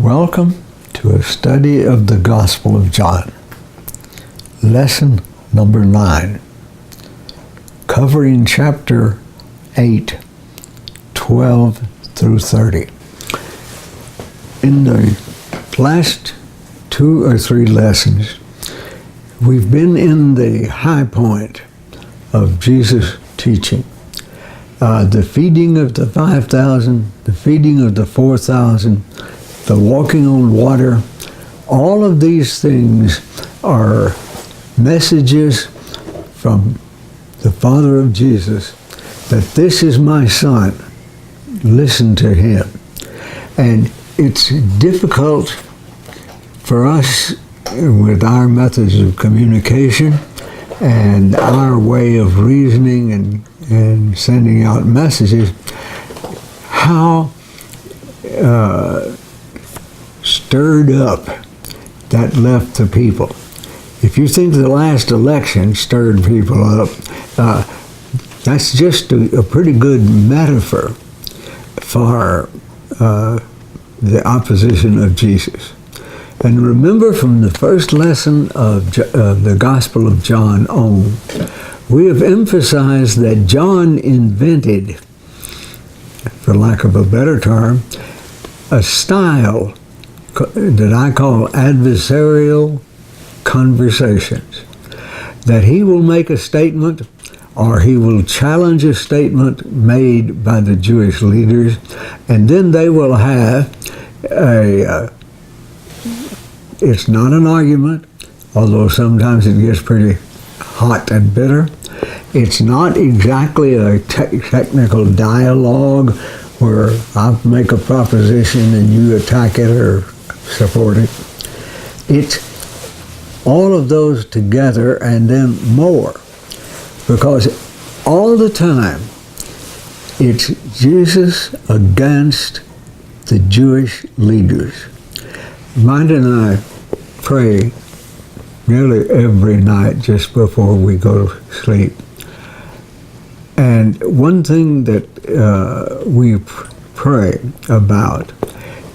Welcome to a study of the Gospel of John. Lesson number 9, covering chapter 8, 12 through 30. In the last 2 or 3 lessons, we've been in the high point of Jesus' teaching. The feeding of the 5,000, the feeding of the 4,000, the walking on water, all of these things are messages from the Father of Jesus that this is my Son, listen to him. And it's difficult for us with our methods of communication and our way of reasoning and sending out messages, how stirred up that left the people. If you think the last election stirred people up, that's just a pretty good metaphor for the opposition of Jesus. And remember, from the first lesson of the Gospel of John on, we have emphasized that John invented, for lack of a better term, a style that I call adversarial conversations. That he will make a statement or he will challenge a statement made by the Jewish leaders, and then they will have it's not an argument, although sometimes it gets pretty hot and bitter. It's not exactly a technical dialogue where I make a proposition and you attack it or support it. It's all of those together and then more, because all the time it's Jesus against the Jewish leaders. Mind and I pray nearly every night just before we go to sleep. And one thing that we pray about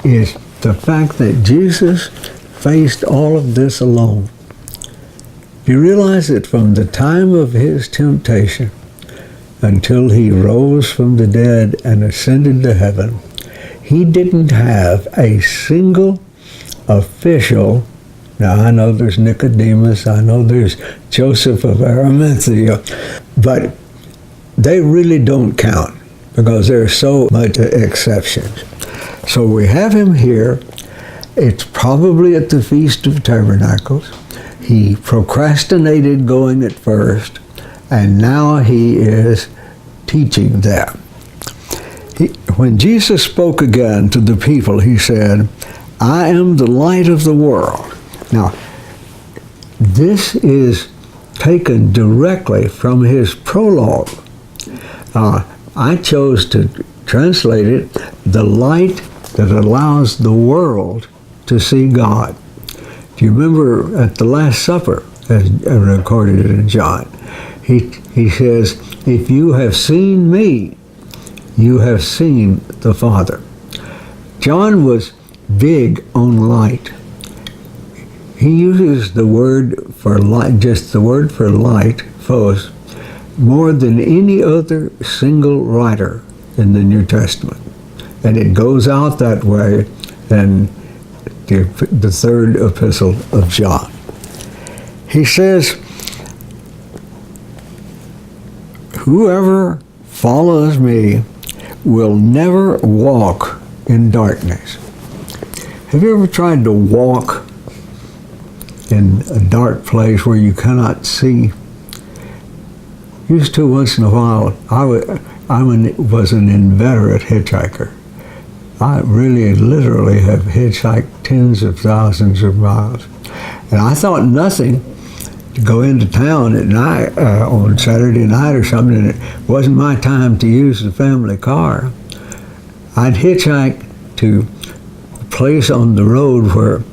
is the fact that Jesus faced all of this alone. You realize that from the time of his temptation until he rose from the dead and ascended to heaven, he didn't have a single official. Now, I know there's Nicodemus, I know there's Joseph of Arimathea, but they really don't count because there are so much exceptions. So we have him here. It's probably at the Feast of Tabernacles. He procrastinated going at first, and now he is teaching them. When Jesus spoke again to the people, he said, "I am the light of the world." Now, this is taken directly from his prologue. I chose to translate it, the light that allows the world to see God. Do you remember at the Last Supper, as recorded in John, he says, "If you have seen me, you have seen the Father." John was big on light. He uses the word for light, just the word for light, phos, more than any other single writer in the New Testament. And it goes out that way in the third epistle of John. He says, "Whoever follows me will never walk in darkness." Have you ever tried to walk in a dark place where you cannot see? Used to once in a while. I was an inveterate hitchhiker. I really literally have hitchhiked tens of thousands of miles. And I thought nothing to go into town at night, on Saturday night or something, and it wasn't my time to use the family car. I'd hitchhike to a place on the road where,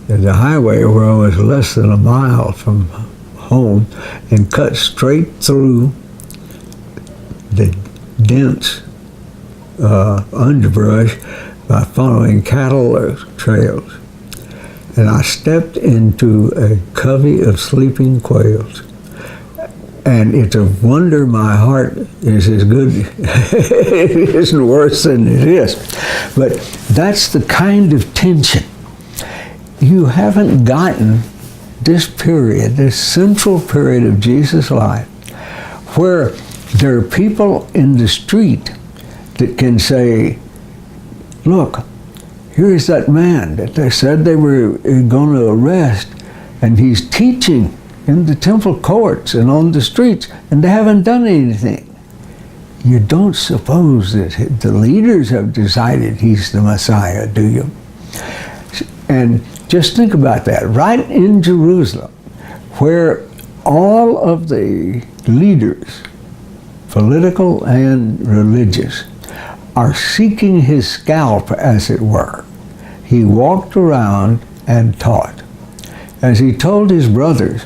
the highway, where I was less than a mile from home, and cut straight through the dense underbrush by following cattle trails, and I stepped into a covey of sleeping quails. And it's a wonder my heart is as good, it isn't worse than it is. But that's the kind of tension. You haven't gotten this period, this central period of Jesus' life, where there are people in the street that can say, look, here's that man that they said they were going to arrest, and he's teaching in the temple courts and on the streets, and they haven't done anything. You don't suppose that the leaders have decided he's the Messiah, do you? And just think about that. Right in Jerusalem, where all of the leaders, political and religious, are seeking his scalp, as it were, he walked around and taught. As he told his brothers,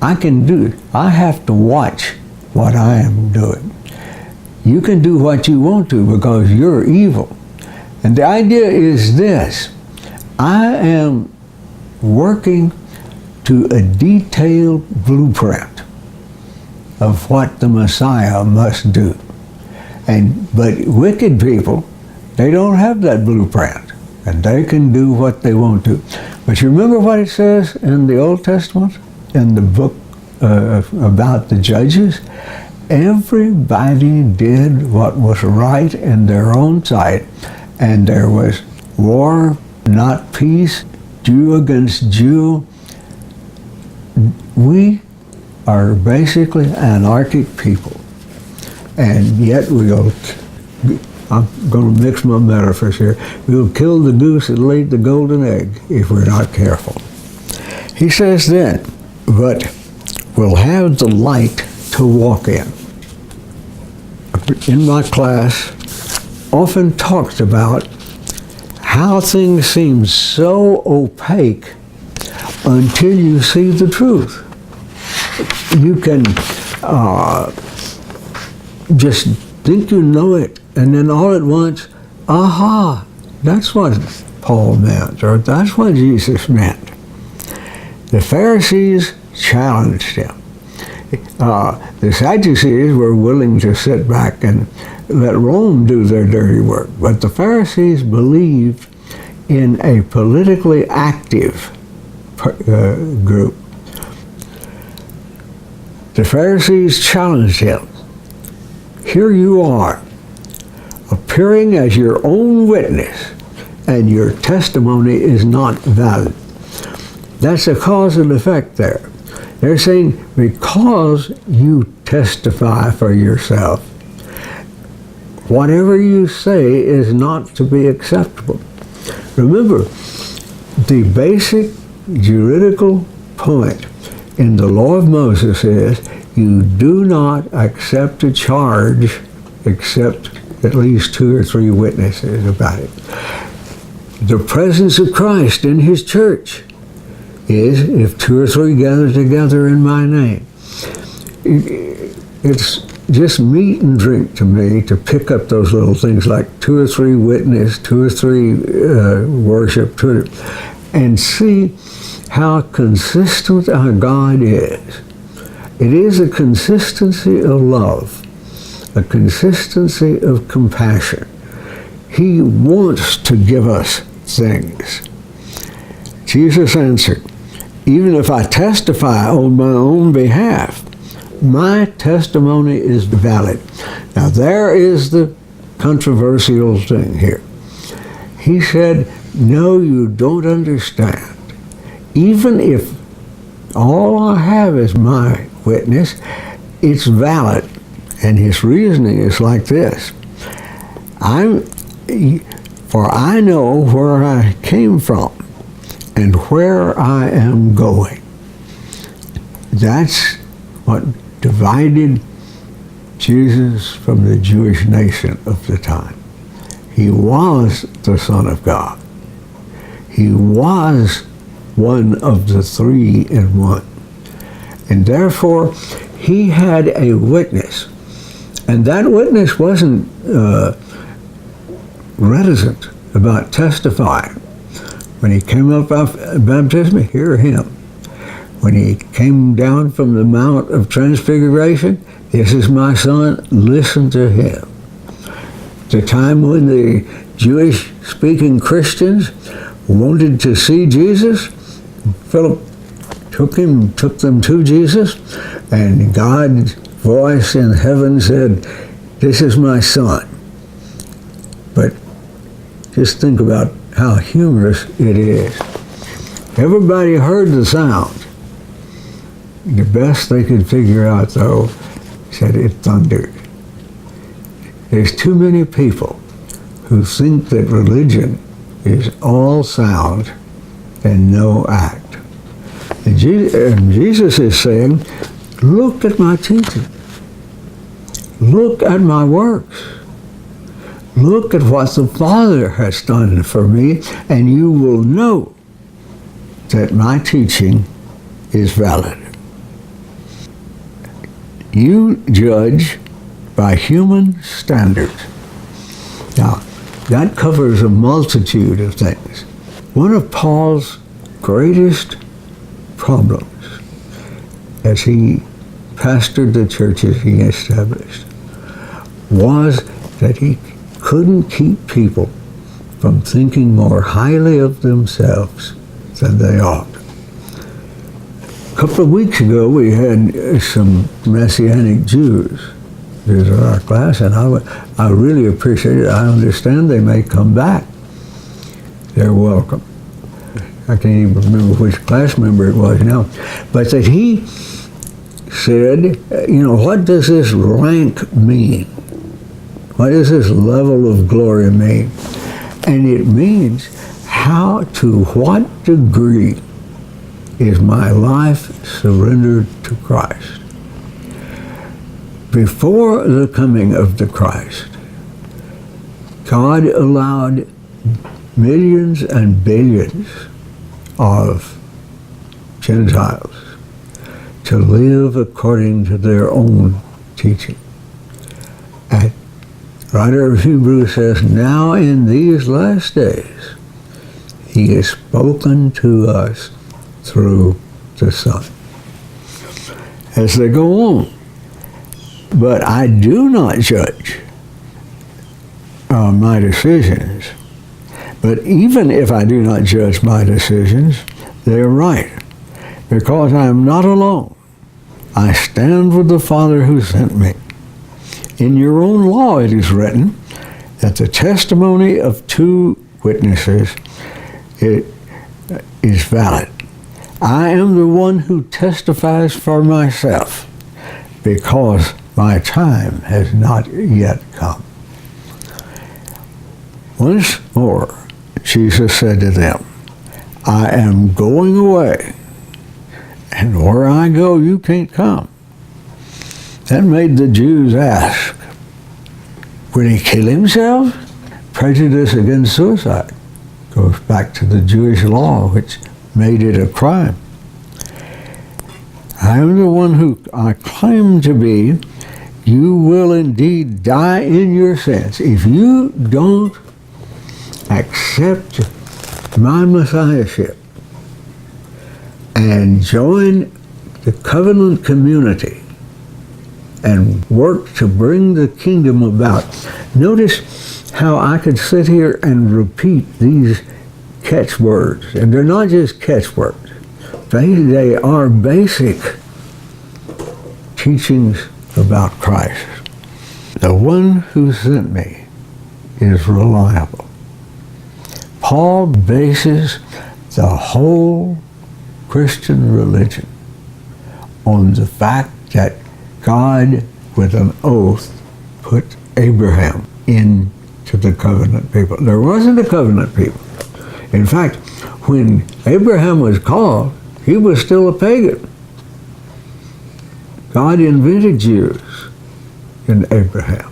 I have to watch what I am doing. You can do what you want to because you're evil. And the idea is this: I am working to a detailed blueprint of what the Messiah must do. But wicked people, they don't have that blueprint, and they can do what they want to. But you remember what it says in the Old Testament, in the book about the judges? Everybody did what was right in their own sight, and there was war, not peace, Jew against Jew. We are basically anarchic people, and yet I'm going to mix my metaphors here, we'll kill the goose that laid the golden egg if we're not careful. He says then, but we'll have the light to walk in. In my class, often talked about how things seem so opaque until you see the truth. You can just think you know it, and then all at once, aha, that's what Paul meant, or that's what Jesus meant. The Pharisees challenged him. The Sadducees were willing to sit back and let Rome do their dirty work, but the Pharisees believed in a politically active group. The Pharisees challenged him. Here you are, appearing as your own witness, and your testimony is not valid. That's a cause and effect there. They're saying, because you testify for yourself, whatever you say is not to be acceptable. Remember, the basic juridical point in the law of Moses is you do not accept a charge except at least 2 or 3 witnesses about it. The presence of Christ in his church is if 2 or 3 gather together in my name. It's just meat and drink to me to pick up those little things like 2 or 3 witness, 2 or 3 worship, and see how consistent our God is. It is a consistency of love, a consistency of compassion. He wants to give us things. Jesus answered, even if I testify on my own behalf, my testimony is valid. Now there is the controversial thing here. He said, no, you don't understand. Even if all I have is my witness, it's valid. And his reasoning is like this. For I know where I came from and where I am going. That's what divided Jesus from the Jewish nation of the time. He was the Son of God. He was one of the 3 in 1. And therefore, he had a witness. And that witness wasn't reticent about testifying. When he came up after baptism, hear him. When he came down from the Mount of Transfiguration, this is my son, listen to him. The time when the Jewish-speaking Christians wanted to see Jesus, Philip took them to Jesus, and God's voice in heaven said, this is my son. But just think about how humorous it is. Everybody heard the sound. The best they could figure out, though, said it thundered. There's too many people who think that religion is all sound and no act. And Jesus is saying, look at my teaching. Look at my works. Look at what the Father has done for me, and you will know that my teaching is valid. You judge by human standards. Now, that covers a multitude of things. One of Paul's greatest problems as he pastored the churches he established was that he couldn't keep people from thinking more highly of themselves than they ought. A couple of weeks ago, we had some Messianic Jews visit our class, and I really appreciate it. I understand they may come back. They're welcome. I can't even remember which class member it was now, but that he said, what does this rank mean? What does this level of glory mean? And it means to what degree is my life surrendered to Christ? Before the coming of the Christ, God allowed millions and billions of Gentiles to live according to their own teaching. And the writer of Hebrews says, now in these last days, he has spoken to us through the Son. As they go on, but I do not judge my decisions. But even if I do not judge my decisions, they're right, because I am not alone. I stand with the Father who sent me. In your own law it is written that the testimony of two witnesses is valid. I am the one who testifies for myself, because my time has not yet come. Once more, Jesus said to them, I am going away, and where I go, you can't come. That made the Jews ask, would he kill himself? Prejudice against suicide goes back to the Jewish law, which made it a crime. I am the one who I claim to be. You will indeed die in your sins. If you don't accept my Messiahship and join the covenant community and work to bring the kingdom about. Notice how I could sit here and repeat these catchwords. And they're not just catchwords. They are basic teachings about Christ. The one who sent me is reliable. Paul bases the whole Christian religion on the fact that God, with an oath, put Abraham into the covenant people. There wasn't a covenant people. In fact, when Abraham was called, he was still a pagan. God invented Jews in Abraham.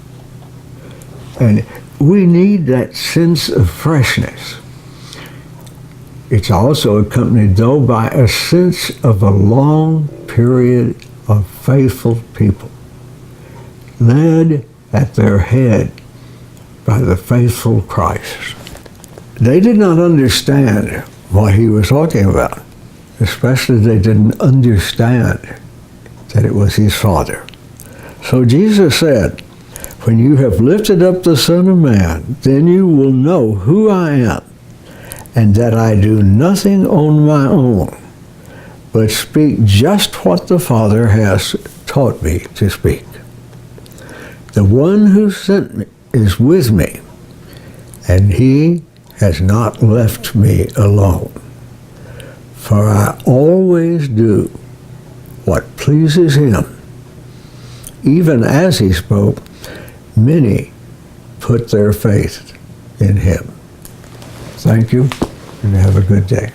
And we need that sense of freshness. It's also accompanied, though, by a sense of a long period of faithful people, led at their head by the faithful Christ. They did not understand what he was talking about. Especially they didn't understand that it was his Father. So Jesus said, when you have lifted up the Son of Man, then you will know who I am, and that I do nothing on my own, but speak just what the Father has taught me to speak. The one who sent me is with me, and he has not left me alone. For I always do what pleases him. Even as he spoke, many put their faith in him. Thank you, and have a good day.